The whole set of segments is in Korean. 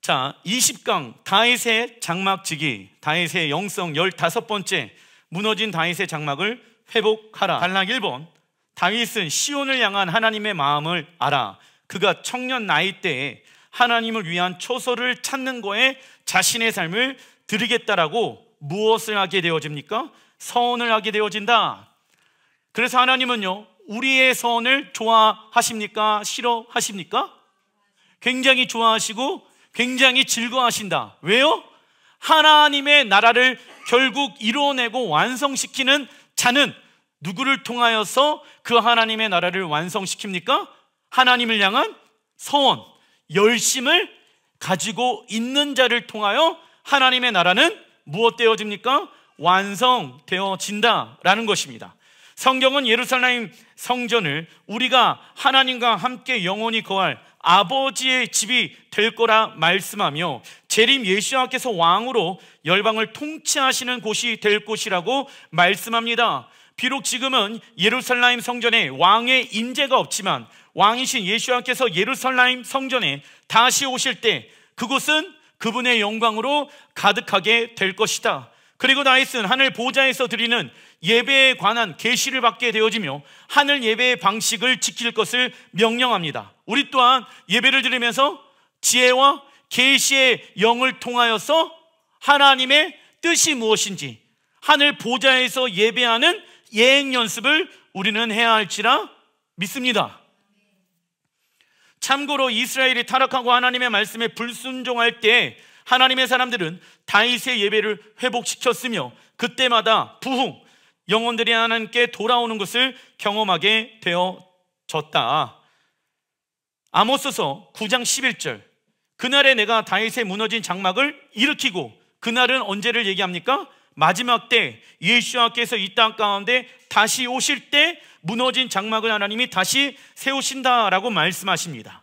자, 20강 다윗의 장막지기, 다윗의 영성 15번째 무너진 다윗의 장막을 회복하라. 단락 1번, 다윗은 시온을 향한 하나님의 마음을 알아. 그가 청년 나이 때에 하나님을 위한 초소를 찾는 거에 자신의 삶을 드리겠다라고 무엇을 하게 되어집니까? 서원을 하게 되어진다. 그래서 하나님은요, 우리의 서원을 좋아하십니까? 싫어하십니까? 굉장히 좋아하시고 굉장히 즐거워하신다. 왜요? 하나님의 나라를 결국 이루어내고 완성시키는 자는 누구를 통하여서 그 하나님의 나라를 완성시킵니까? 하나님을 향한 서원, 열심을 가지고 있는 자를 통하여 하나님의 나라는 무엇 되어집니까? 완성되어진다라는 것입니다. 성경은 예루살렘 성전을 우리가 하나님과 함께 영원히 거할 아버지의 집이 될 거라 말씀하며 재림 예수와께서 왕으로 열방을 통치하시는 곳이 될 곳이라고 말씀합니다. 비록 지금은 예루살렘 성전에 왕의 임재가 없지만 왕이신 예수와께서 예루살렘 성전에 다시 오실 때 그곳은 그분의 영광으로 가득하게 될 것이다. 그리고 다윗은 하늘 보좌에서 드리는 예배에 관한 계시를 받게 되어지며 하늘 예배의 방식을 지킬 것을 명령합니다. 우리 또한 예배를 드리면서 지혜와 계시의 영을 통하여서 하나님의 뜻이 무엇인지 하늘 보좌에서 예배하는 예행 연습을 우리는 해야 할지라 믿습니다. 참고로 이스라엘이 타락하고 하나님의 말씀에 불순종할 때 하나님의 사람들은 다윗의 예배를 회복시켰으며 그때마다 부흥, 영혼들이 하나님께 돌아오는 것을 경험하게 되어졌다. 아모스서 9장 11절, 그날에 내가 다윗의 무너진 장막을 일으키고, 그날은 언제를 얘기합니까? 마지막 때 예수와께서 이 땅 가운데 다시 오실 때 무너진 장막을 하나님이 다시 세우신다라고 말씀하십니다.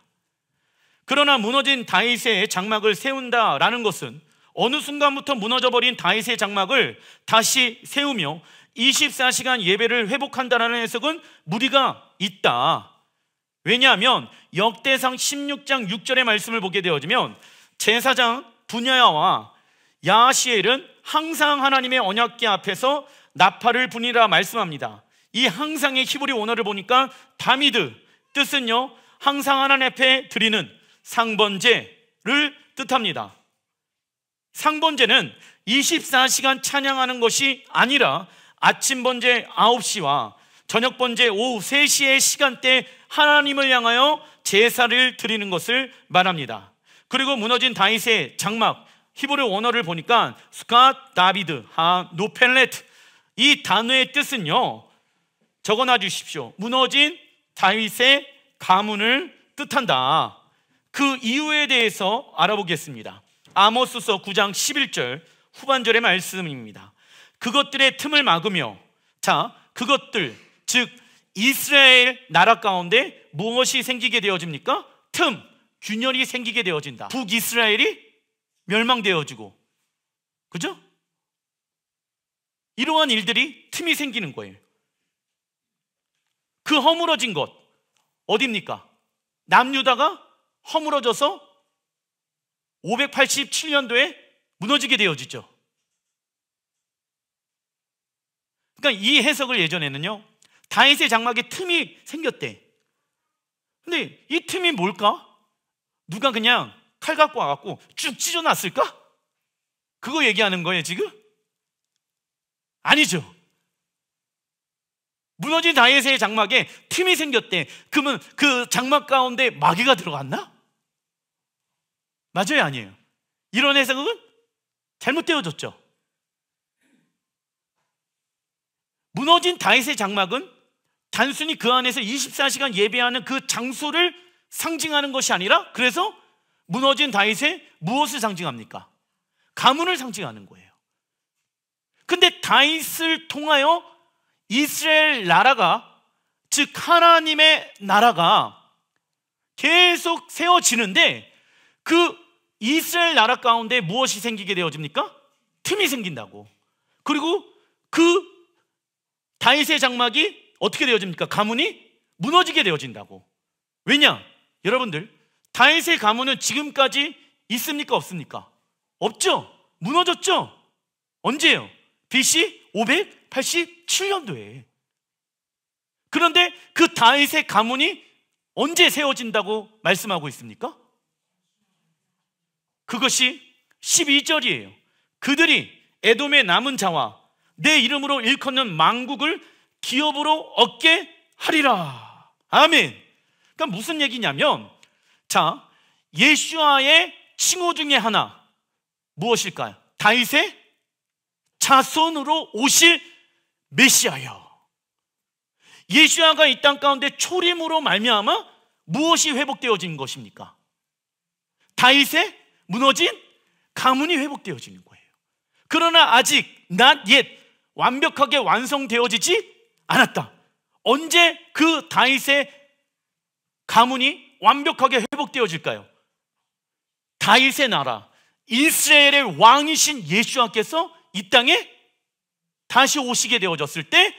그러나 무너진 다윗의 장막을 세운다라는 것은 어느 순간부터 무너져버린 다윗의 장막을 다시 세우며 24시간 예배를 회복한다라는 해석은 무리가 있다. 왜냐하면 역대상 16장 6절의 말씀을 보게 되어지면 제사장 분야야와 야시엘은 항상 하나님의 언약궤 앞에서 나팔을 부니라 말씀합니다. 이 항상의 히브리 원어를 보니까 다미드, 뜻은요 항상 하나님 앞에 드리는 상번제를 뜻합니다. 상번제는 24시간 찬양하는 것이 아니라 아침 번제 9시와 저녁 번제 오후 3시의 시간대 하나님을 향하여 제사를 드리는 것을 말합니다. 그리고 무너진 다윗의 장막, 히브리 원어를 보니까 스캇 다비드 하 노펠레트, 이 단어의 뜻은요, 적어놔 주십시오. 무너진 다윗의 가문을 뜻한다. 그 이유에 대해서 알아보겠습니다. 아모스서 9장 11절 후반절의 말씀입니다. 그것들의 틈을 막으며, 자, 그것들 즉 이스라엘 나라 가운데 무엇이 생기게 되어집니까? 틈, 균열이 생기게 되어진다. 북이스라엘이 멸망되어지고, 그죠? 이러한 일들이 틈이 생기는 거예요. 그 허물어진 것 어디입니까? 남유다가 허물어져서 587년도에 무너지게 되어지죠. 그러니까 이 해석을 예전에는요, 다윗의 장막에 틈이 생겼대. 근데 이 틈이 뭘까? 누가 그냥 칼 갖고 와갖고 쭉 찢어놨을까? 그거 얘기하는 거예요 지금? 아니죠. 무너진 다윗의 장막에 틈이 생겼대. 그러면 그 장막 가운데 마귀가 들어갔나? 맞아요, 아니에요? 이런 해석은 잘못되어졌죠. 무너진 다윗의 장막은 단순히 그 안에서 24시간 예배하는 그 장소를 상징하는 것이 아니라, 그래서 무너진 다윗의 무엇을 상징합니까? 가문을 상징하는 거예요. 근데 다윗을 통하여 이스라엘 나라가, 즉 하나님의 나라가 계속 세워지는데, 그 이스라엘 나라 가운데 무엇이 생기게 되어집니까? 틈이 생긴다고. 그리고 그 다윗의 장막이 어떻게 되어집니까? 가문이 무너지게 되어진다고. 왜냐? 여러분들, 다윗의 가문은 지금까지 있습니까? 없습니까? 없죠. 무너졌죠. 언제요? BC 587년도에. 그런데 그 다윗의 가문이 언제 세워진다고 말씀하고 있습니까? 그것이 12절이에요. 그들이 에돔의 남은 자와 내 이름으로 일컫는 만국을 기업으로 얻게 하리라. 아멘. 그러니까 무슨 얘기냐면, 자, 예수와의 칭호 중에 하나 무엇일까요? 다윗의 자손으로 오실 메시아요. 예수야가 이 땅 가운데 초림으로 말미암아 무엇이 회복되어진 것입니까? 다윗의 무너진 가문이 회복되어지는 거예요. 그러나 아직 not yet, 완벽하게 완성되어지지 않았다. 언제 그 다윗의 가문이 완벽하게 회복되어질까요? 다윗의 나라, 이스라엘의 왕이신 예수와께서 이 땅에 다시 오시게 되어졌을 때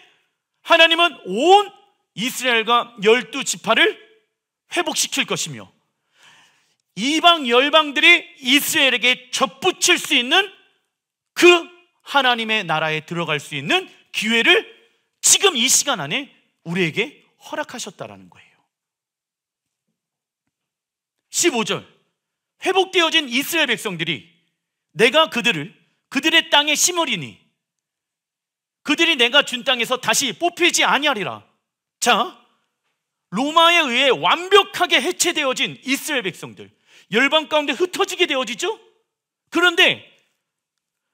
하나님은 온 이스라엘과 12지파를 회복시킬 것이며 이방 열방들이 이스라엘에게 접붙일 수 있는 그 하나님의 나라에 들어갈 수 있는 기회를 지금 이 시간 안에 우리에게 허락하셨다라는 거예요. 15절, 회복되어진 이스라엘 백성들이 내가 그들의 땅에 심으리니 그들이 내가 준 땅에서 다시 뽑히지 아니하리라. 자, 로마에 의해 완벽하게 해체되어진 이스라엘 백성들, 열방 가운데 흩어지게 되어지죠. 그런데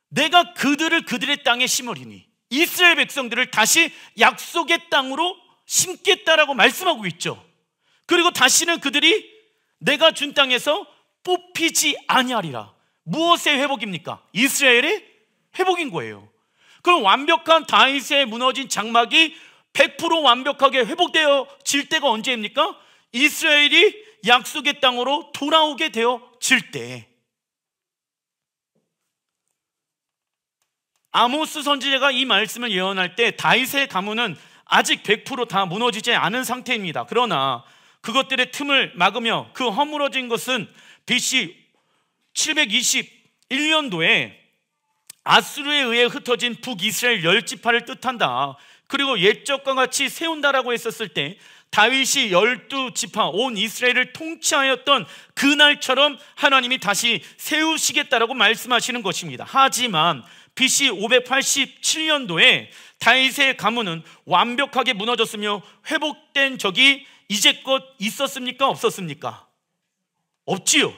내가 그들의 땅에 심으리니, 이스라엘 백성들을 다시 약속의 땅으로 심겠다라고 말씀하고 있죠. 그리고 다시는 그들이 내가 준 땅에서 뽑히지 아니하리라. 무엇의 회복입니까? 이스라엘의 회복인 거예요. 그럼 완벽한 다윗의 무너진 장막이 100% 완벽하게 회복되어질 때가 언제입니까? 이스라엘이 약속의 땅으로 돌아오게 되어질 때. 아모스 선지자가 이 말씀을 예언할 때 다윗의 가문은 아직 100% 다 무너지지 않은 상태입니다. 그러나 그것들의 틈을 막으며 그 허물어진 것은 BC 721년도에 아수르에 의해 흩어진 북이스라엘 10지파를 뜻한다. 그리고 옛적과 같이 세운다라고 했었을 때 다윗이 12지파 온 이스라엘을 통치하였던 그날처럼 하나님이 다시 세우시겠다라고 말씀하시는 것입니다. 하지만 BC 587년도에 다윗의 가문은 완벽하게 무너졌으며 회복된 적이 이제껏 있었습니까? 없었습니까? 없지요.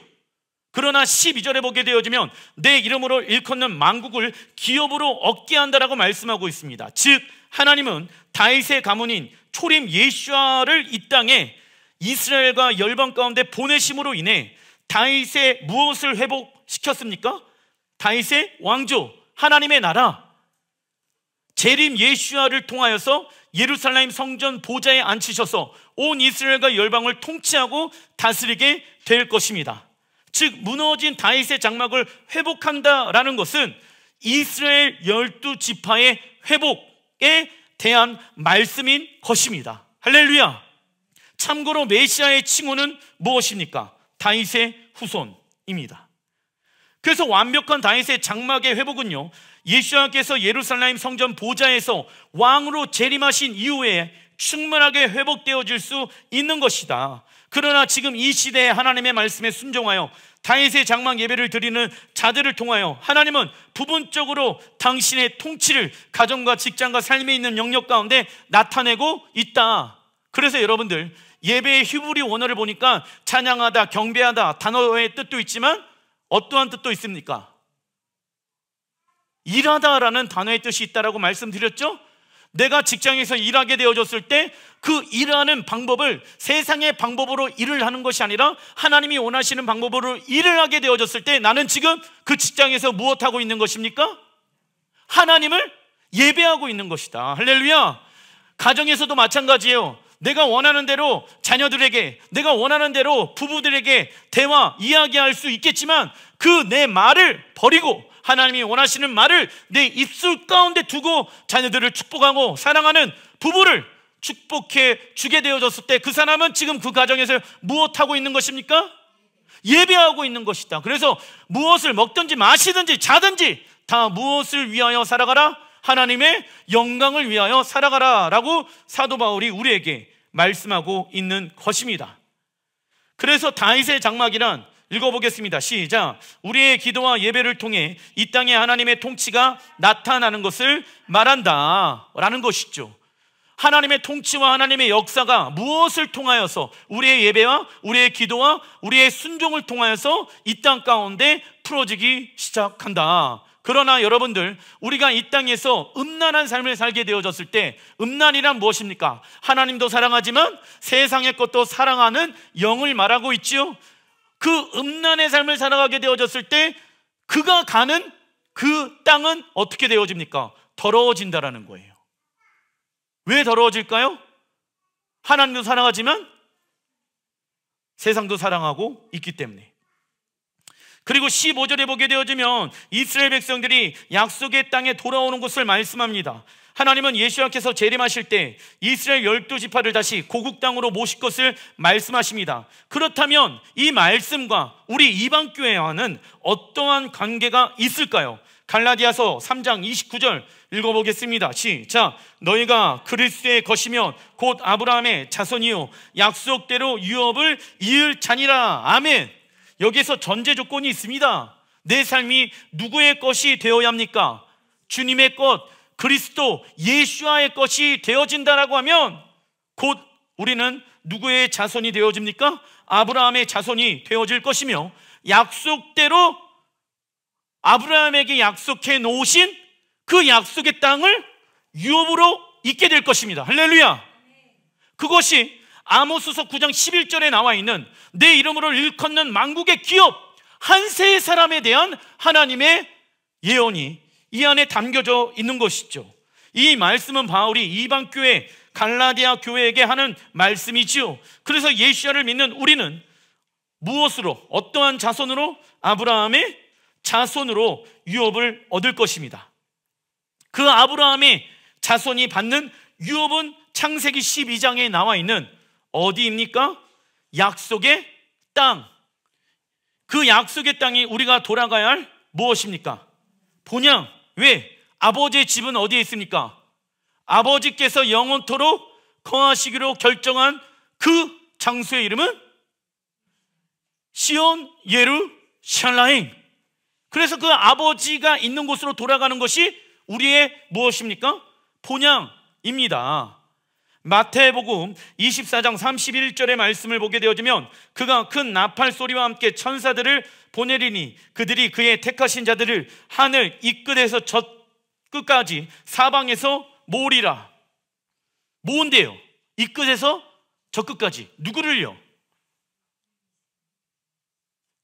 그러나 12절에 보게 되어지면 내 이름으로 일컫는 만국을 기업으로 얻게 한다라고 말씀하고 있습니다. 즉 하나님은 다윗의 가문인 초림 예수아를 이 땅에 이스라엘과 열방 가운데 보내심으로 인해 다윗의 무엇을 회복시켰습니까? 다윗의 왕조, 하나님의 나라, 재림 예수아를 통하여서 예루살렘 성전 보좌에 앉히셔서 온 이스라엘과 열방을 통치하고 다스리게 될 것입니다. 즉 무너진 다윗의 장막을 회복한다라는 것은 이스라엘 12지파의 회복에 대한 말씀인 것입니다. 할렐루야. 참고로 메시아의 칭호는 무엇입니까? 다윗의 후손입니다. 그래서 완벽한 다윗의 장막의 회복은요, 예수님께서 예루살렘 성전 보좌에서 왕으로 재림하신 이후에 충분하게 회복되어질 수 있는 것이다. 그러나 지금 이 시대에 하나님의 말씀에 순종하여 다윗의 장막 예배를 드리는 자들을 통하여 하나님은 부분적으로 당신의 통치를 가정과 직장과 삶에 있는 영역 가운데 나타내고 있다. 그래서 여러분들 예배의 히브리 원어를 보니까 찬양하다, 경배하다 단어의 뜻도 있지만 어떠한 뜻도 있습니까? 일하다라는 단어의 뜻이 있다라고 말씀드렸죠? 내가 직장에서 일하게 되어졌을 때 그 일하는 방법을 세상의 방법으로 일을 하는 것이 아니라 하나님이 원하시는 방법으로 일을 하게 되어졌을 때 나는 지금 그 직장에서 무엇하고 있는 것입니까? 하나님을 예배하고 있는 것이다. 할렐루야. 가정에서도 마찬가지예요. 내가 원하는 대로 자녀들에게, 내가 원하는 대로 부부들에게 대화, 이야기할 수 있겠지만 그 내 말을 버리고 하나님이 원하시는 말을 내 입술 가운데 두고 자녀들을 축복하고 사랑하는 부부를 축복해 주게 되어졌을 때 그 사람은 지금 그 가정에서 무엇하고 있는 것입니까? 예배하고 있는 것이다. 그래서 무엇을 먹든지 마시든지 자든지 다 무엇을 위하여 살아가라? 하나님의 영광을 위하여 살아가라 라고 사도 바울이 우리에게 말씀하고 있는 것입니다. 그래서 다윗의 장막이란, 읽어보겠습니다. 시작. 우리의 기도와 예배를 통해 이 땅에 하나님의 통치가 나타나는 것을 말한다 라는 것이죠. 하나님의 통치와 하나님의 역사가 무엇을 통하여서, 우리의 예배와 우리의 기도와 우리의 순종을 통하여서 이 땅 가운데 풀어지기 시작한다. 그러나 여러분들, 우리가 이 땅에서 음란한 삶을 살게 되어졌을 때, 음란이란 무엇입니까? 하나님도 사랑하지만 세상의 것도 사랑하는 영을 말하고 있지요. 그 음란의 삶을 살아가게 되어졌을 때 그가 가는 그 땅은 어떻게 되어집니까? 더러워진다라는 거예요. 왜 더러워질까요? 하나님도 사랑하지만 세상도 사랑하고 있기 때문에. 그리고 15절에 보게 되어지면 이스라엘 백성들이 약속의 땅에 돌아오는 것을 말씀합니다. 하나님은 예수님께서 재림하실 때 이스라엘 12지파를 다시 고국 땅으로 모실 것을 말씀하십니다. 그렇다면 이 말씀과 우리 이방교회와는 어떠한 관계가 있을까요? 갈라디아서 3장 29절 읽어보겠습니다. 시작. 너희가 그리스도의 것이며 곧 아브라함의 자손이요 약속대로 유업을 이을 자니라. 아멘. 여기서 전제 조건이 있습니다. 내 삶이 누구의 것이 되어야 합니까? 주님의 것, 그리스도 예수와의 것이 되어진다라고 하면 곧 우리는 누구의 자손이 되어집니까? 아브라함의 자손이 되어질 것이며, 약속대로 아브라함에게 약속해 놓으신 그 약속의 땅을 유업으로 잊게 될 것입니다. 할렐루야. 그것이 아모스서 9장 11절에 나와 있는 내 이름으로 일컫는 만국의 기업 한 세 사람에 대한 하나님의 예언이 이 안에 담겨져 있는 것이죠. 이 말씀은 바울이 이방교회 갈라디아 교회에게 하는 말씀이지요. 그래서 예수를 믿는 우리는 무엇으로, 어떠한 자손으로? 아브라함의 자손으로 유업을 얻을 것입니다. 그 아브라함의 자손이 받는 유업은 창세기 12장에 나와 있는 어디입니까? 약속의 땅. 그 약속의 땅이 우리가 돌아가야 할 무엇입니까? 본향. 왜? 아버지의 집은 어디에 있습니까? 아버지께서 영원토록 거하시기로 결정한 그 장소의 이름은 시온 예루살렘. 그래서 그 아버지가 있는 곳으로 돌아가는 것이 우리의 무엇입니까? 본향입니다. 마태복음 24장 31절의 말씀을 보게 되어지면 그가 큰 나팔 소리와 함께 천사들을 보내리니 그들이 그의 택하신 자들을 하늘 이 끝에서 저 끝까지 사방에서 모으리라. 모은대요. 이 끝에서 저 끝까지. 누구를요?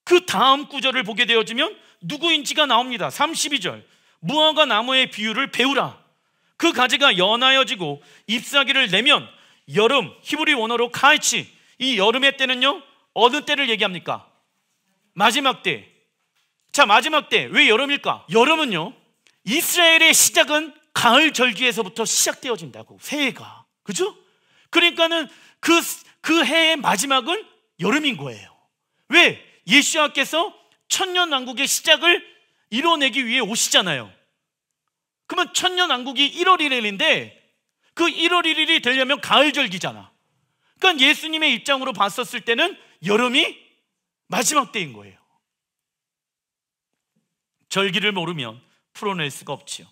그 다음 구절을 보게 되어지면 누구인지가 나옵니다. 32절. 무화과 나무의 비유를 배우라. 그 가지가 연하여지고 잎사귀를 내면 여름, 히브리 원어로 카이치. 이 여름의 때는요, 어느 때를 얘기합니까? 마지막 때. 자, 마지막 때. 왜 여름일까? 여름은요, 이스라엘의 시작은 가을 절기에서부터 시작되어진다고. 새해가. 그죠? 그러니까는 그 해의 마지막은 여름인 거예요. 왜? 예수님께서 천년왕국의 시작을 이뤄내기 위해 오시잖아요. 그러면 천년왕국이 1월 1일인데 그 1월 1일이 되려면 가을절기잖아. 그러니까 예수님의 입장으로 봤었을 때는 여름이 마지막 때인 거예요. 절기를 모르면 풀어낼 수가 없지요.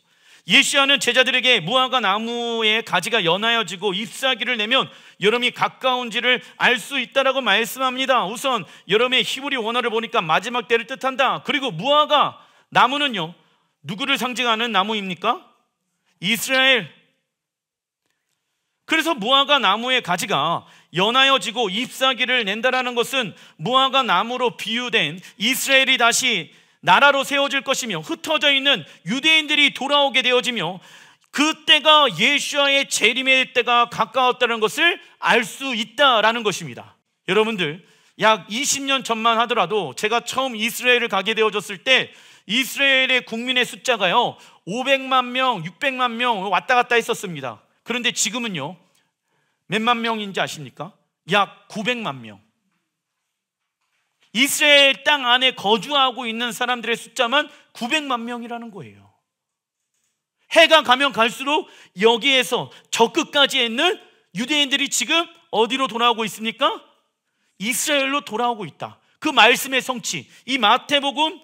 예수와는 제자들에게 무화과 나무의 가지가 연하여지고 잎사귀를 내면 여름이 가까운지를 알 수 있다라고 말씀합니다. 우선 여름의 히브리 원어를 보니까 마지막 때를 뜻한다. 그리고 무화과 나무는요, 누구를 상징하는 나무입니까? 이스라엘. 그래서 무화과 나무의 가지가 연하여지고 잎사귀를 낸다라는 것은 무화과 나무로 비유된 이스라엘이 다시 나라로 세워질 것이며 흩어져 있는 유대인들이 돌아오게 되어지며 그때가 예수와의 재림의 때가 가까웠다는 것을 알 수 있다라는 것입니다. 여러분들, 약 20년 전만 하더라도 제가 처음 이스라엘을 가게 되어졌을 때 이스라엘의 국민의 숫자가요 500만 명, 600만 명 왔다 갔다 했었습니다. 그런데 지금은요 몇만 명인지 아십니까? 약 900만 명. 이스라엘 땅 안에 거주하고 있는 사람들의 숫자만 900만 명이라는 거예요. 해가 가면 갈수록 여기에서 저 끝까지 있는 유대인들이 지금 어디로 돌아오고 있습니까? 이스라엘로 돌아오고 있다. 그 말씀의 성취, 이 마태복음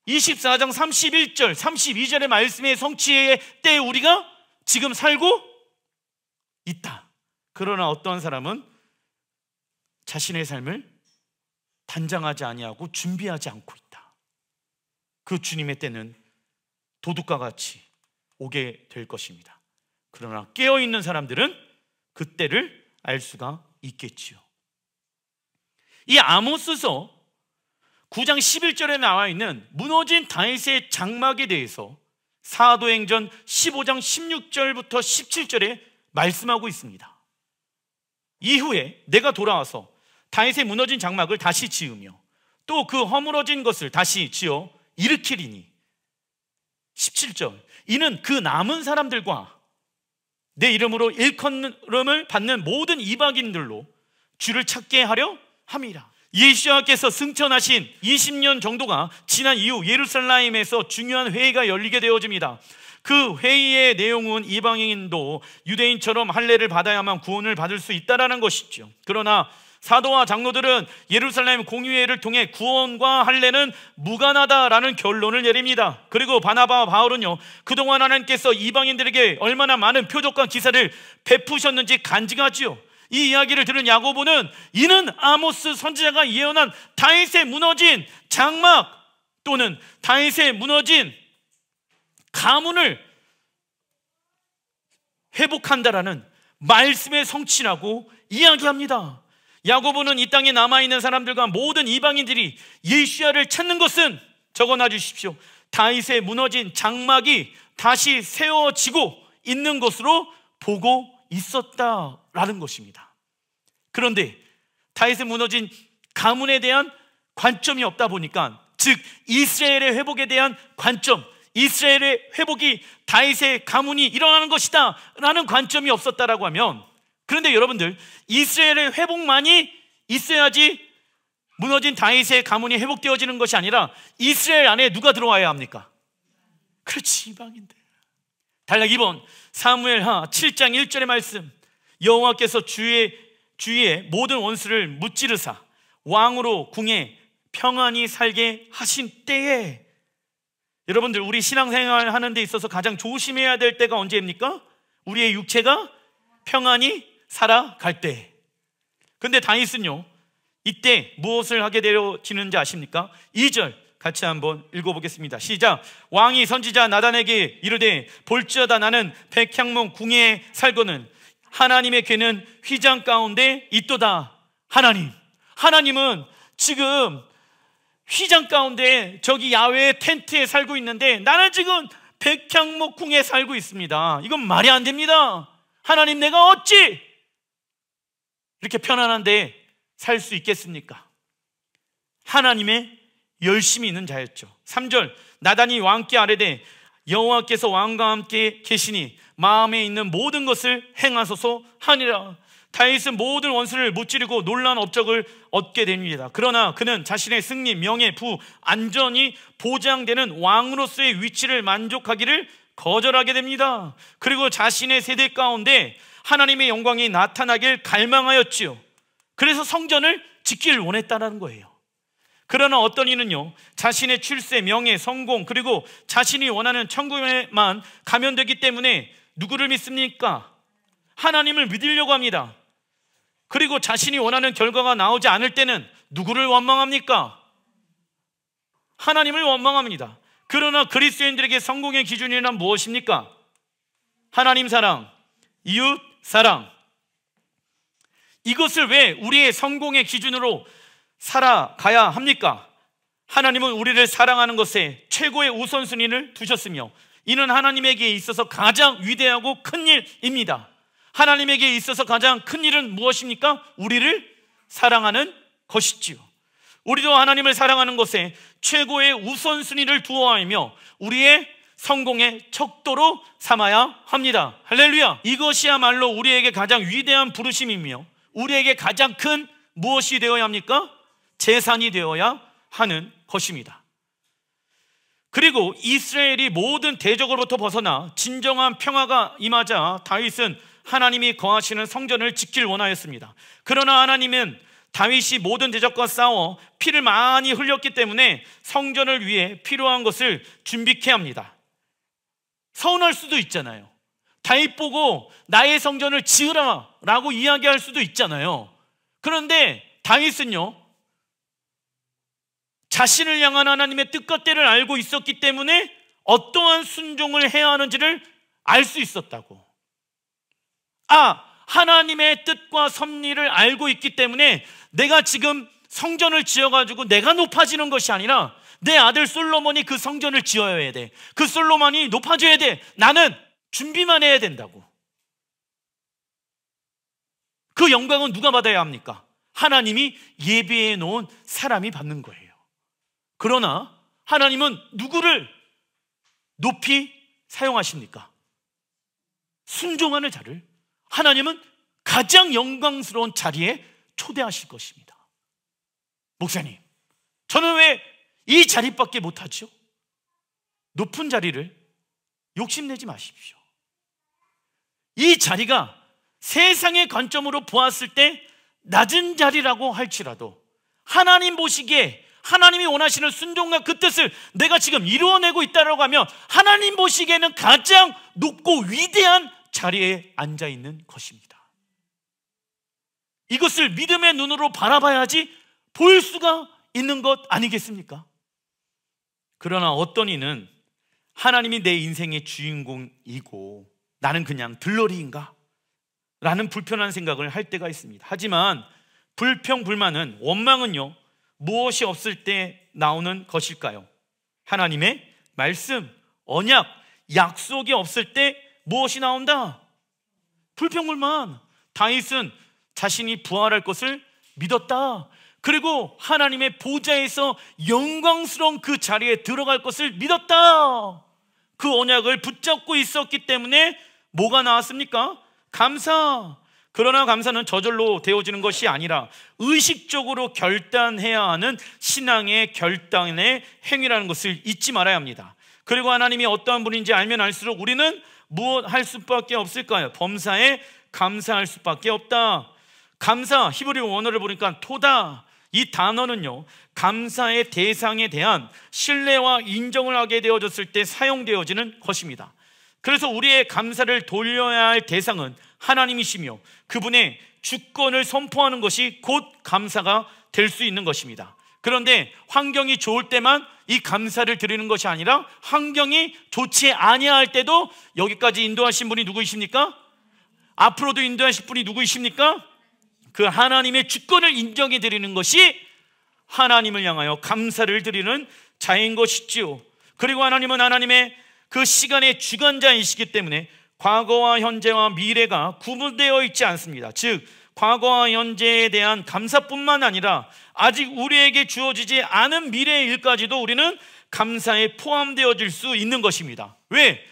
24장 31절, 32절의 말씀의 성취의 때에 우리가 지금 살고 있다. 그러나 어떤 사람은 자신의 삶을 단장하지 아니하고 준비하지 않고 있다. 그 주님의 때는 도둑과 같이 오게 될 것입니다. 그러나 깨어있는 사람들은 그 때를 알 수가 있겠지요. 이 아모스서 9장 11절에 나와 있는 무너진 다윗의 장막에 대해서 사도행전 15장 16절부터 17절에 말씀하고 있습니다. 이후에 내가 돌아와서 다윗의 무너진 장막을 다시 지으며 또 그 허물어진 것을 다시 지어 일으키리니 17절 이는 그 남은 사람들과 내 이름으로 일컬음을 받는 모든 이방인들로 주를 찾게 하려 함이라. 예수님께서 승천하신 20년 정도가 지난 이후 예루살렘에서 중요한 회의가 열리게 되어집니다. 그 회의의 내용은 이방인도 유대인처럼 할례를 받아야만 구원을 받을 수 있다는 것이죠. 그러나 사도와 장로들은 예루살렘 공의회를 통해 구원과 할례는 무관하다라는 결론을 내립니다. 그리고 바나바와 바울은요, 그동안 하나님께서 이방인들에게 얼마나 많은 표적과 기사를 베푸셨는지 간증하지요. 이 이야기를 들은 야고보는 이는 아모스 선지자가 예언한 다윗의 무너진 장막 또는 다윗의 무너진 가문을 회복한다라는 말씀의 성취라고 이야기합니다. 야고보는 이 땅에 남아있는 사람들과 모든 이방인들이 예수야를 찾는 것은 적어놔 주십시오. 다윗의 무너진 장막이 다시 세워지고 있는 것으로 보고 있었다라는 것입니다. 그런데 다윗의 무너진 가문에 대한 관점이 없다 보니까, 즉 이스라엘의 회복에 대한 관점, 이스라엘의 회복이 다윗의 가문이 일어나는 것이다 라는 관점이 없었다라고 하면, 그런데 여러분들 이스라엘의 회복만이 있어야지 무너진 다윗의 가문이 회복되어지는 것이 아니라 이스라엘 안에 누가 들어와야 합니까? 그렇지, 이방인들. 단락 2번 사무엘하 7장 1절의 말씀, 여호와께서 주위의 모든 원수를 무찌르사 왕으로 궁에 평안히 살게 하신 때에, 여러분들 우리 신앙생활 하는 데 있어서 가장 조심해야 될 때가 언제입니까? 우리의 육체가 평안히 살아갈 때. 근데 다윗은요, 이때 무엇을 하게 되어지는지 아십니까? 2절 같이 한번 읽어보겠습니다. 시작. 왕이 선지자 나단에게 이르되 볼지어다 나는 백향목 궁에 살거는 하나님의 궤는 휘장 가운데 있도다. 하나님은 지금 휘장 가운데 저기 야외의 텐트에 살고 있는데 나는 지금 백향목 궁에 살고 있습니다. 이건 말이 안 됩니다. 하나님, 내가 어찌 이렇게 편안한데 살 수 있겠습니까? 하나님의 열심히 있는 자였죠. 3절 나단이 왕께 아뢰되 여호와께서 왕과 함께 계시니 마음에 있는 모든 것을 행하소서 하니라. 다윗은 모든 원수를 무찌르고 놀라운 업적을 얻게 됩니다. 그러나 그는 자신의 승리, 명예, 부, 안전이 보장되는 왕으로서의 위치를 만족하기를 거절하게 됩니다. 그리고 자신의 세대 가운데 하나님의 영광이 나타나길 갈망하였지요. 그래서 성전을 짓기를 원했다는 거예요. 그러나 어떤 이는요, 자신의 출세, 명예, 성공, 그리고 자신이 원하는 천국에만 가면 되기 때문에 누구를 믿습니까? 하나님을 믿으려고 합니다. 그리고 자신이 원하는 결과가 나오지 않을 때는 누구를 원망합니까? 하나님을 원망합니다. 그러나 그리스도인들에게 성공의 기준이란 무엇입니까? 하나님 사랑, 이웃 사랑. 이것을 왜 우리의 성공의 기준으로 살아가야 합니까? 하나님은 우리를 사랑하는 것에 최고의 우선순위를 두셨으며 이는 하나님에게 있어서 가장 위대하고 큰 일입니다. 하나님에게 있어서 가장 큰 일은 무엇입니까? 우리를 사랑하는 것이지요. 우리도 하나님을 사랑하는 것에 최고의 우선순위를 두어야하며 우리의 성공의 척도로 삼아야 합니다. 할렐루야. 이것이야말로 우리에게 가장 위대한 부르심이며 우리에게 가장 큰 무엇이 되어야 합니까? 재산이 되어야 하는 것입니다. 그리고 이스라엘이 모든 대적으로부터 벗어나 진정한 평화가 임하자 다윗은 하나님이 거하시는 성전을 짓길 원하였습니다. 그러나 하나님은 다윗이 모든 대적과 싸워 피를 많이 흘렸기 때문에 성전을 위해 필요한 것을 준비케 합니다. 서운할 수도 있잖아요. 다윗 보고 나의 성전을 지으라 라고 이야기할 수도 있잖아요. 그런데 다윗은요, 자신을 향한 하나님의 뜻과 때를 알고 있었기 때문에 어떠한 순종을 해야 하는지를 알 수 있었다고. 하나님의 뜻과 섭리를 알고 있기 때문에 내가 지금 성전을 지어가지고 내가 높아지는 것이 아니라 내 아들 솔로몬이 그 성전을 지어야 돼. 그 솔로몬이 높아져야 돼. 나는 준비만 해야 된다고. 그 영광은 누가 받아야 합니까? 하나님이 예비해 놓은 사람이 받는 거예요. 그러나 하나님은 누구를 높이 사용하십니까? 순종하는 자를 하나님은 가장 영광스러운 자리에 초대하실 것입니다. 목사님, 저는 왜 이 자리밖에 못하죠? 높은 자리를 욕심내지 마십시오. 이 자리가 세상의 관점으로 보았을 때 낮은 자리라고 할지라도 하나님 보시기에 하나님이 원하시는 순종과 그 뜻을 내가 지금 이루어내고 있다고 하면 하나님 보시기에는 가장 높고 위대한 자리에 앉아있는 것입니다. 이것을 믿음의 눈으로 바라봐야지 볼 수가 있는 것 아니겠습니까? 그러나 어떤 이는 하나님이 내 인생의 주인공이고 나는 그냥 들러리인가? 라는 불편한 생각을 할 때가 있습니다. 하지만 불평, 불만은, 원망은요, 무엇이 없을 때 나오는 것일까요? 하나님의 말씀, 언약, 약속이 없을 때 무엇이 나온다? 불평, 불만. 다윗은 자신이 부활할 것을 믿었다. 그리고 하나님의 보좌에서 영광스러운 그 자리에 들어갈 것을 믿었다. 그 언약을 붙잡고 있었기 때문에 뭐가 나왔습니까? 감사. 그러나 감사는 저절로 되어지는 것이 아니라 의식적으로 결단해야 하는 신앙의 결단의 행위라는 것을 잊지 말아야 합니다. 그리고 하나님이 어떠한 분인지 알면 알수록 우리는 무엇 할 수밖에 없을까요? 범사에 감사할 수밖에 없다. 감사, 히브리 원어를 보니까 토다. 이 단어는요, 감사의 대상에 대한 신뢰와 인정을 하게 되어졌을 때 사용되어지는 것입니다. 그래서 우리의 감사를 돌려야 할 대상은 하나님이시며 그분의 주권을 선포하는 것이 곧 감사가 될 수 있는 것입니다. 그런데 환경이 좋을 때만 이 감사를 드리는 것이 아니라 환경이 좋지 아니할 때도 여기까지 인도하신 분이 누구이십니까? 앞으로도 인도하실 분이 누구이십니까? 그 하나님의 주권을 인정해 드리는 것이 하나님을 향하여 감사를 드리는 자인 것이지요. 그리고 하나님은 하나님의 그 시간의 주관자이시기 때문에 과거와 현재와 미래가 구분되어 있지 않습니다. 즉 과거와 현재에 대한 감사뿐만 아니라 아직 우리에게 주어지지 않은 미래의 일까지도 우리는 감사에 포함되어질 수 있는 것입니다. 왜?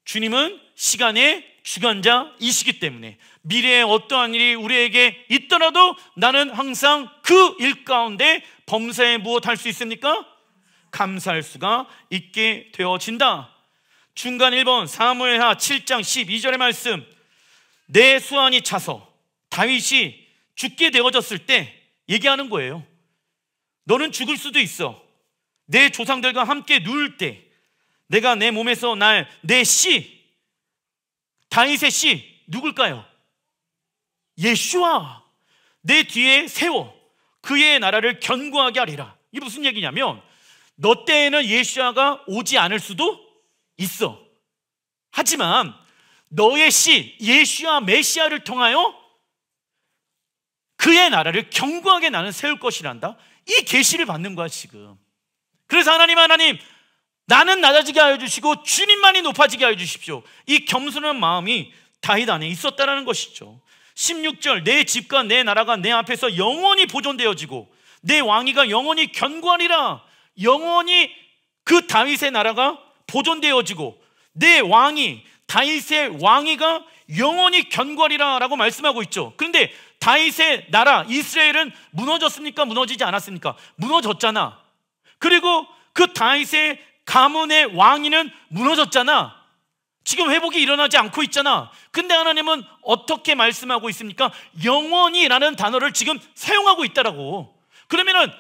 주님은 시간의 주관자이시기 때문에 미래에 어떠한 일이 우리에게 있더라도 나는 항상 그 일 가운데 범사에 무엇할 수 있습니까? 감사할 수가 있게 되어진다. 중간 1번 사무엘하 7장 12절의 말씀, 내 수완이 차서 다윗이 죽게 되어졌을 때 얘기하는 거예요. 너는 죽을 수도 있어. 내 조상들과 함께 누울 때 내가 내 몸에서 내 씨, 다윗의 씨 누굴까요? 예수와 내 뒤에 세워 그의 나라를 견고하게 하리라. 이게 무슨 얘기냐면 너 때에는 예수아가 오지 않을 수도 있어. 하지만 너의 씨 예수아 메시아를 통하여 그의 나라를 견고하게 나는 세울 것이란다. 이 계시를 받는 거야 지금. 그래서 하나님 나는 낮아지게 하여 주시고 주님만이 높아지게 하여 주십시오. 이 겸손한 마음이 다윗 안에 있었다라는 것이죠. 16절 내 집과 내 나라가 내 앞에서 영원히 보존되어지고 내 왕위가 영원히 견고하리라. 영원히 그 다윗의 나라가 보존되어지고 내 왕이 다윗의 왕위가 영원히 견고하리라 라고 말씀하고 있죠. 그런데 다윗의 나라 이스라엘은 무너졌습니까? 무너지지 않았습니까? 무너졌잖아. 그리고 그 다윗의 가문의 왕위는 무너졌잖아. 지금 회복이 일어나지 않고 있잖아. 근데 하나님은 어떻게 말씀하고 있습니까? 영원히라는 단어를 지금 사용하고 있다라고. 그러면은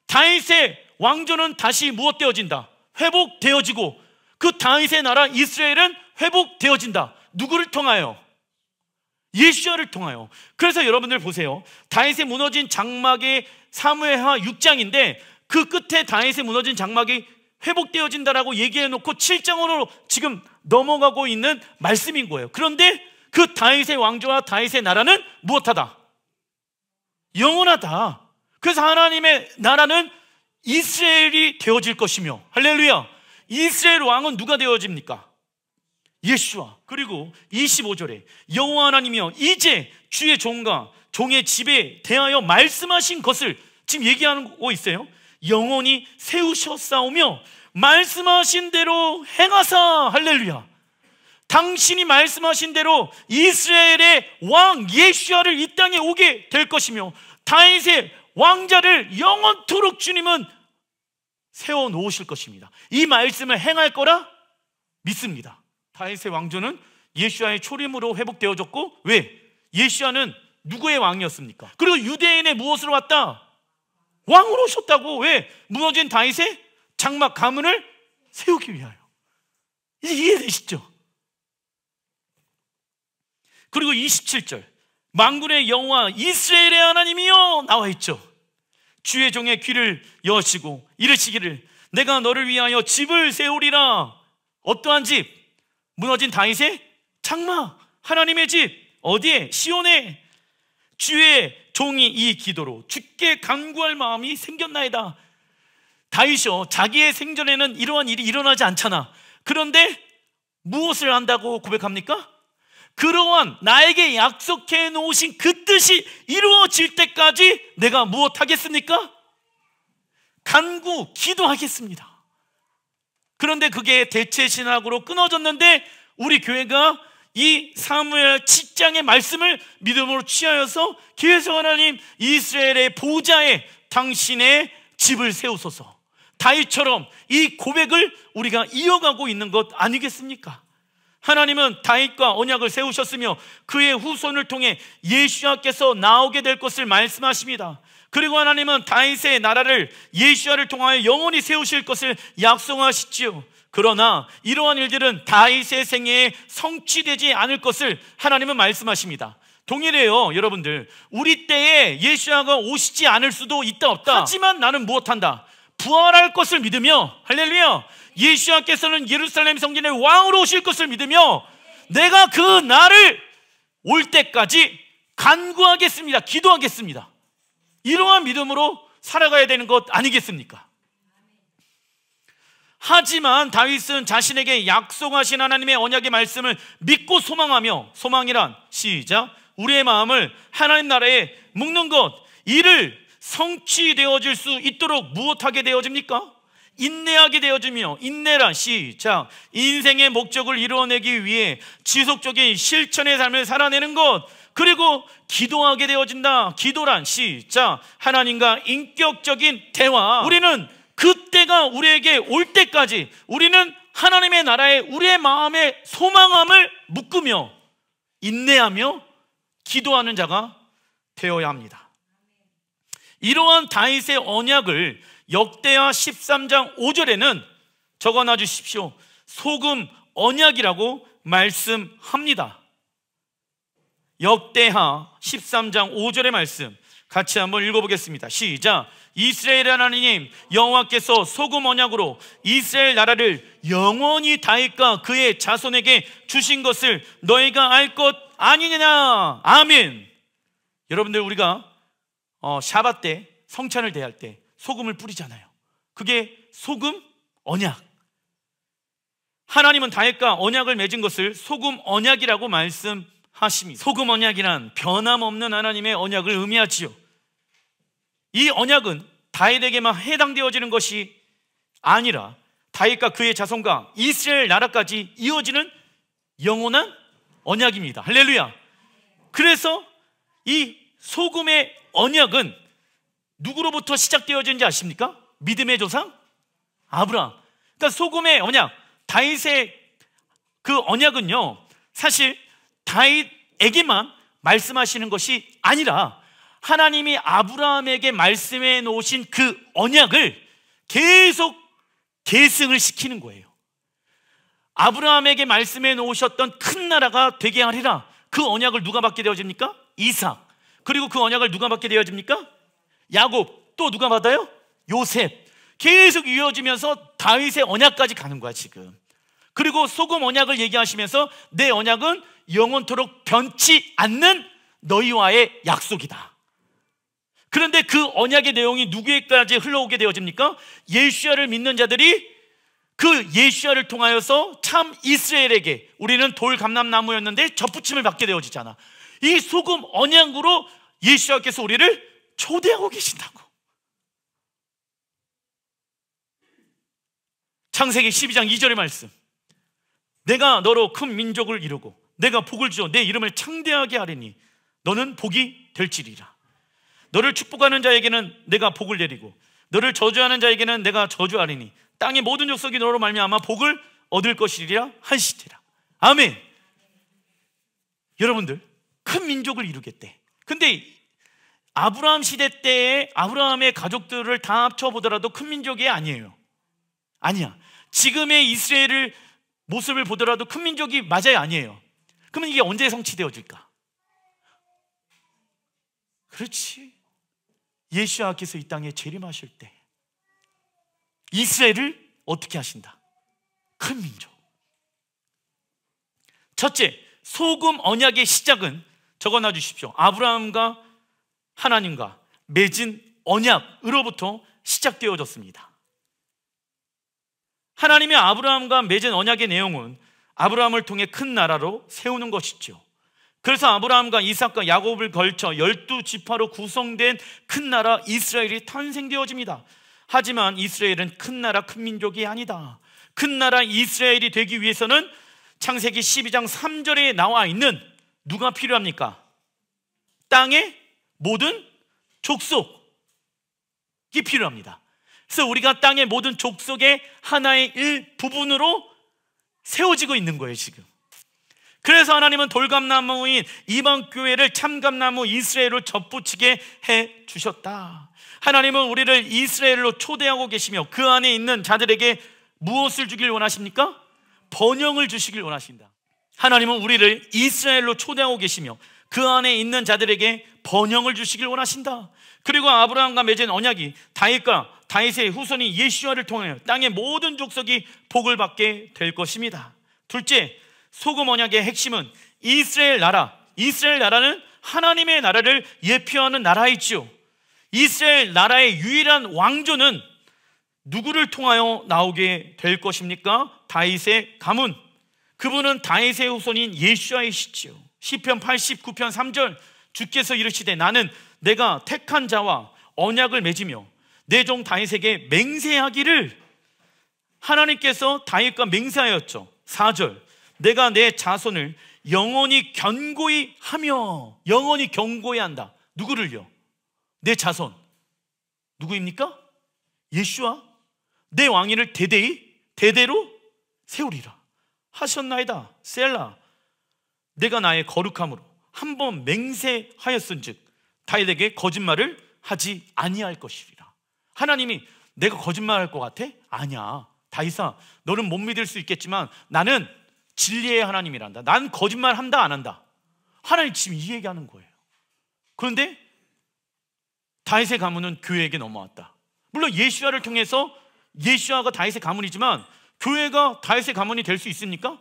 다윗의 왕조는 다시 무엇되어진다? 회복되어지고 그 다윗의 나라 이스라엘은 회복되어진다. 누구를 통하여? 예수야를 통하여. 그래서 여러분들 보세요. 다윗의 무너진 장막의 사무엘하 6장인데 그 끝에 다윗의 무너진 장막이 회복되어진다라고 얘기해놓고 7장으로 지금 넘어가고 있는 말씀인 거예요. 그런데 그 다윗의 왕조와 다윗의 나라는 무엇하다? 영원하다. 그래서 하나님의 나라는 이스라엘이 되어질 것이며, 할렐루야, 이스라엘 왕은 누가 되어집니까? 예수와. 그리고 25절에 여호와 하나님이여 이제 주의 종과 종의 집에 대하여 말씀하신 것을 지금 얘기하고 있어요. 영원히 세우셨사오며 말씀하신 대로 행하사. 할렐루야. 당신이 말씀하신 대로 이스라엘의 왕 예수야를 이 땅에 오게 될 것이며 다윗의 왕자를 영원토록 주님은 세워놓으실 것입니다. 이 말씀을 행할 거라 믿습니다. 다윗의 왕조는 예수야의 초림으로 회복되어졌고, 왜? 예수야는 누구의 왕이었습니까? 그리고 유대인의 무엇으로 왔다? 왕으로 오셨다고. 왜? 무너진 다윗의 장막 가문을 세우기 위하여. 이제 이해되시죠? 그리고 27절 만군의 여호와 이스라엘의 하나님이여 나와 있죠. 주의 종의 귀를 여시고 이르시기를 내가 너를 위하여 집을 세우리라. 어떠한 집? 무너진 다윗의 장막, 하나님의 집. 어디에? 시온에. 주의 종이 이 기도로 주께 간구할 마음이 생겼나이다. 다윗이요, 자기의 생전에는 이러한 일이 일어나지 않잖아. 그런데 무엇을 한다고 고백합니까? 그러한 나에게 약속해 놓으신 그 뜻이 이루어질 때까지 내가 무엇하겠습니까? 간구, 기도하겠습니다. 그런데 그게 대체 신학으로 끊어졌는데 우리 교회가 이 사무엘 7장의 말씀을 믿음으로 취하여서 계속 하나님 이스라엘의 보좌에 당신의 집을 세우소서, 다윗처럼 이 고백을 우리가 이어가고 있는 것 아니겠습니까? 하나님은 다윗과 언약을 세우셨으며 그의 후손을 통해 예수야께서 나오게 될 것을 말씀하십니다. 그리고 하나님은 다윗의 나라를 예수야를 통하여 영원히 세우실 것을 약속하시지요. 그러나 이러한 일들은 다윗의 생애에 성취되지 않을 것을 하나님은 말씀하십니다. 동일해요, 여러분들. 우리 때에 예수야가 오시지 않을 수도 있다 없다. 하지만 나는 무엇한다? 부활할 것을 믿으며, 할렐루야, 예수야께서는 예루살렘 성전의 왕으로 오실 것을 믿으며 내가 그 날을 올 때까지 간구하겠습니다. 기도하겠습니다. 이러한 믿음으로 살아가야 되는 것 아니겠습니까? 하지만 다윗은 자신에게 약속하신 하나님의 언약의 말씀을 믿고 소망하며, 소망이란 시작, 우리의 마음을 하나님 나라에 묶는 것, 이를 성취되어질 수 있도록 무엇하게 되어집니까? 인내하게 되어지며, 인내란 시작, 인생의 목적을 이루어내기 위해 지속적인 실천의 삶을 살아내는 것. 그리고 기도하게 되어진다. 기도란 시작, 하나님과 인격적인 대화. 우리는 그때가 우리에게 올 때까지 우리는 하나님의 나라에 우리의 마음의 소망함을 묶으며 인내하며 기도하는 자가 되어야 합니다. 이러한 다윗의 언약을 역대하 13장 5절에는 적어놔 주십시오. 소금 언약이라고 말씀합니다. 역대하 13장 5절의 말씀 같이 한번 읽어보겠습니다. 시작. 이스라엘 하나님 여호와께서 소금 언약으로 이스라엘 나라를 영원히 다윗과 그의 자손에게 주신 것을 너희가 알 것 아니냐. 아멘. 여러분들, 우리가 샤밧 때, 성찬을 대할 때 소금을 뿌리잖아요. 그게 소금 언약. 하나님은 다윗과 언약을 맺은 것을 소금 언약이라고 말씀하십니다. 소금 언약이란 변함없는 하나님의 언약을 의미하지요. 이 언약은 다윗에게만 해당되어지는 것이 아니라 다윗과 그의 자손과 이스라엘 나라까지 이어지는 영원한 언약입니다. 할렐루야. 그래서 이 소금의 언약은 누구로부터 시작되어진지 아십니까? 믿음의 조상? 아브라함. 그러니까 소금의 언약, 다윗의 그 언약은요, 사실 다윗에게만 말씀하시는 것이 아니라 하나님이 아브라함에게 말씀해 놓으신 그 언약을 계속 계승을 시키는 거예요. 아브라함에게 말씀해 놓으셨던 큰 나라가 되게 하리라, 그 언약을 누가 받게 되어집니까? 이삭. 그리고 그 언약을 누가 받게 되어집니까? 야곱. 또 누가 받아요? 요셉. 계속 이어지면서 다윗의 언약까지 가는 거야 지금. 그리고 소금 언약을 얘기하시면서 내 언약은 영원토록 변치 않는 너희와의 약속이다. 그런데 그 언약의 내용이 누구에게까지 흘러오게 되어집니까? 예수야를 믿는 자들이 그 예수야를 통하여서 참 이스라엘에게, 우리는 돌 감람나무였는데 접붙임을 받게 되어지잖아. 이 소금 언약으로 예수야께서 우리를 초대하고 계신다고. 창세기 12장 2절의 말씀, 내가 너로 큰 민족을 이루고 내가 복을 주어 내 이름을 창대하게 하리니 너는 복이 될지리라. 너를 축복하는 자에게는 내가 복을 내리고 너를 저주하는 자에게는 내가 저주하리니 땅의 모든 족속이 너로 말미암아 복을 얻을 것이리라 하시리라. 아멘. 여러분들, 큰 민족을 이루겠대. 근데 아브라함 시대 때에 아브라함의 가족들을 다 합쳐보더라도 큰 민족이 아니에요. 아니야. 지금의 이스라엘을 모습을 보더라도 큰 민족이 맞아요, 아니에요? 그러면 이게 언제 성취되어질까? 그렇지, 예수야께서 이 땅에 재림하실 때 이스라엘을 어떻게 하신다? 큰 민족. 첫째, 소금 언약의 시작은 적어놔 주십시오. 아브라함과 하나님과 맺은 언약으로부터 시작되어졌습니다. 하나님이 아브라함과 맺은 언약의 내용은 아브라함을 통해 큰 나라로 세우는 것이죠. 그래서 아브라함과 이삭과 야곱을 걸쳐 12지파로 구성된 큰 나라 이스라엘이 탄생되어집니다. 하지만 이스라엘은 큰 나라, 큰 민족이 아니다. 큰 나라 이스라엘이 되기 위해서는 창세기 12장 3절에 나와 있는 누가 필요합니까? 땅의 모든 족속이 필요합니다. 그래서 우리가 땅의 모든 족속의 하나의 일부분으로 세워지고 있는 거예요 지금. 그래서 하나님은 돌감나무인 이방교회를 참감나무 이스라엘로 접붙이게 해 주셨다. 하나님은 우리를 이스라엘로 초대하고 계시며 그 안에 있는 자들에게 무엇을 주길 원하십니까? 번영을 주시길 원하신다. 하나님은 우리를 이스라엘로 초대하고 계시며 그 안에 있는 자들에게 번영을 주시길 원하신다. 그리고 아브라함과 맺은 언약이 다윗과 다윗의 후손인 예수야를 통하여 땅의 모든 족속이 복을 받게 될 것입니다. 둘째, 소금 언약의 핵심은 이스라엘 나라. 이스라엘 나라는 하나님의 나라를 예표하는 나라이지요. 이스라엘 나라의 유일한 왕조는 누구를 통하여 나오게 될 것입니까? 다윗의 가문. 그분은 다윗의 후손인 예수야이시지요. 시편 89편 3절, 주께서 이르시되 나는 내가 택한 자와 언약을 맺으며 내 종 다윗에게 맹세하기를. 하나님께서 다윗과 맹세하였죠. 4절, 내가 내 자손을 영원히 견고히 하며. 영원히 견고히 한다. 누구를요? 내 자손. 누구입니까? 예수와 내 왕위를 대대로 세우리라 하셨나이다. 셀라. 내가 나의 거룩함으로 한번 맹세하였은즉 다윗에게 거짓말을 하지 아니할 것이리라. 하나님이 내가 거짓말할 것 같아? 아니야. 다윗아, 너는 못 믿을 수 있겠지만 나는 진리의 하나님이란다. 난 거짓말 한다 안 한다. 하나님 지금 이 얘기하는 거예요. 그런데 다윗의 가문은 교회에게 넘어왔다. 물론 예수야를 통해서 예수야가 다윗의 가문이지만 교회가 다윗의 가문이 될 수 있습니까?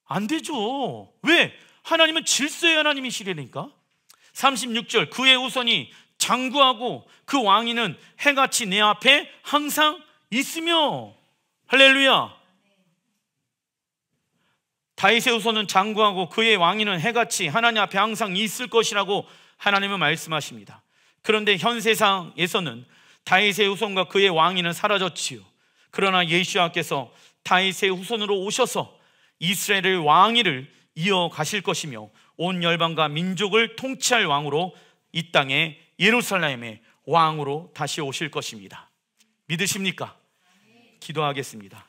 안 되죠. 왜? 하나님은 질서의 하나님이시라니까. 36절, 그의 후손이 장구하고 그 왕위는 해같이 내 앞에 항상 있으며. 할렐루야. 다윗의 후손은 장구하고 그의 왕위는 해같이 하나님 앞에 항상 있을 것이라고 하나님은 말씀하십니다. 그런데 현 세상에서는 다윗의 후손과 그의 왕위는 사라졌지요. 그러나 예수야께서 다윗의 후손으로 오셔서 이스라엘의 왕위를 이어가실 것이며 온 열방과 민족을 통치할 왕으로 이 땅에 예루살렘의 왕으로 다시 오실 것입니다. 믿으십니까? 기도하겠습니다.